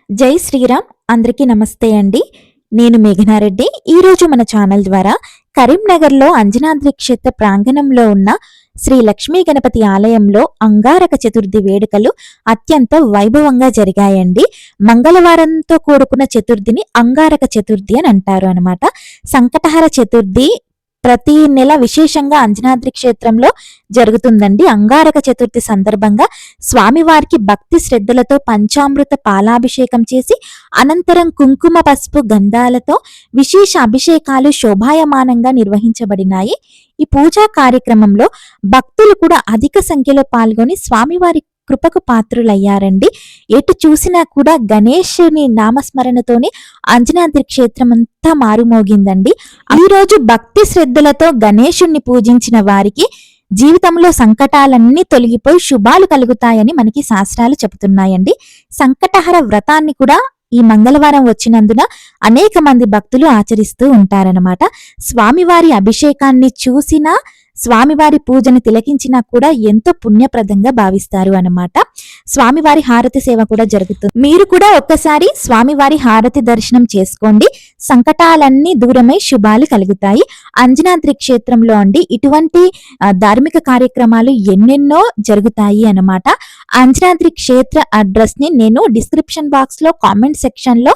జై శ్రీరామ్. అందరికీ నమస్తే అండి. నేను మేఘనారెడ్డి. ఈరోజు మన ఛానల్ ద్వారా కరీంనగర్లో అంజనాద్రి క్షేత్ర ప్రాంగణంలో ఉన్న శ్రీ లక్ష్మీ గణపతి ఆలయంలో అంగారక చతుర్థి వేడుకలు అత్యంత వైభవంగా జరిగాయండి. మంగళవారంతో కూడుకున్న చతుర్థిని అంగారక చతుర్థి అని అంటారు అనమాట. సంకటహర చతుర్థి ప్రతి నెల విశేషంగా అంజనాద్రి క్షేత్రంలో జరుగుతుందండి. అంగారక చతుర్థి సందర్భంగా స్వామివారికి భక్తి శ్రద్ధలతో పంచామృత పాలాభిషేకం చేసి అనంతరం కుంకుమ పసుపు గంధాలతో విశేష అభిషేకాలు శోభాయమానంగా నిర్వహించబడినాయి. ఈ పూజా కార్యక్రమంలో భక్తులు కూడా అధిక సంఖ్యలో పాల్గొని స్వామివారి కృపకు పాత్రులయ్యారండి. ఎటు చూసినా కూడా గణేశుని నామస్మరణతోనే అంజనాద్రి క్షేత్రం అంతా మారుమోగిందండి. ఈ రోజు భక్తి శ్రద్ధలతో గణేశుణ్ణి పూజించిన వారికి జీవితంలో సంకటాలన్నీ తొలగిపోయి శుభాలు కలుగుతాయని మనకి శాస్త్రాలు చెబుతున్నాయండి. సంకటహర వ్రతాన్ని కూడా ఈ మంగళవారం వచ్చినందున అనేక మంది భక్తులు ఆచరిస్తూ ఉంటారనమాట. స్వామివారి అభిషేకాన్ని చూసినా స్వామివారి పూజను తిలకించినా కూడా ఎంతో పుణ్యప్రదంగా భావిస్తారు అన్నమాట. స్వామివారి హారతి సేవ కూడా జరుగుతుంది. మీరు కూడా ఒక్కసారి స్వామివారి హారతి దర్శనం చేసుకోండి. సంకటాలన్నీ దూరమై శుభాలు కలుగుతాయి. అంజనాద్రి క్షేత్రంలో అండి ఇటువంటి ధార్మిక కార్యక్రమాలు ఎన్నెన్నో జరుగుతాయి అన్నమాట. అంజనాద్రి క్షేత్ర అడ్రస్ ని నేను డిస్క్రిప్షన్ బాక్స్ లో కామెంట్ సెక్షన్ లో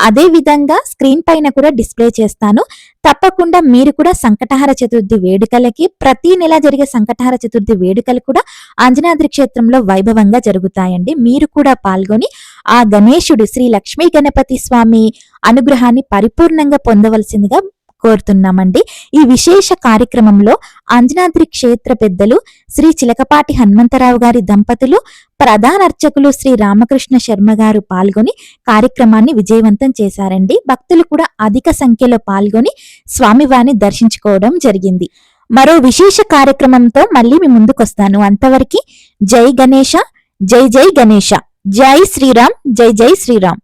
అదే విధంగా స్క్రీన్ పైన కూడా డిస్ప్లే చేస్తాను. తప్పకుండా మీరు కూడా సంకటహర చతుర్థి వేడుకలకి ప్రతి నెల జరిగే సంకటహర చతుర్థి వేడుకలు కూడా అంజనాద్రి క్షేత్రంలో వైభవంగా జరుగుతాయండి. మీరు కూడా పాల్గొని ఆ గణేశుడు శ్రీ లక్ష్మీ గణపతి స్వామి అనుగ్రహాన్ని పరిపూర్ణంగా పొందవలసిందిగా కోరుతున్నామండి. ఈ విశేష కార్యక్రమంలో అంజనాద్రి క్షేత్ర పెద్దలు శ్రీ చిలకపాటి హనుమంతరావు గారి దంపతులు, ప్రధాన అర్చకులు శ్రీ రామకృష్ణ శర్మ గారు పాల్గొని కార్యక్రమాన్ని విజయవంతం చేశారండి. భక్తులు కూడా అధిక సంఖ్యలో పాల్గొని స్వామివారిని దర్శించుకోవడం జరిగింది. మరో విశేష కార్యక్రమంతో మళ్ళీ మీ ముందుకొస్తాను. అంతవరకు జై గణేశ, జై జై గణేశ, జై శ్రీరామ్, జై జై శ్రీరామ్.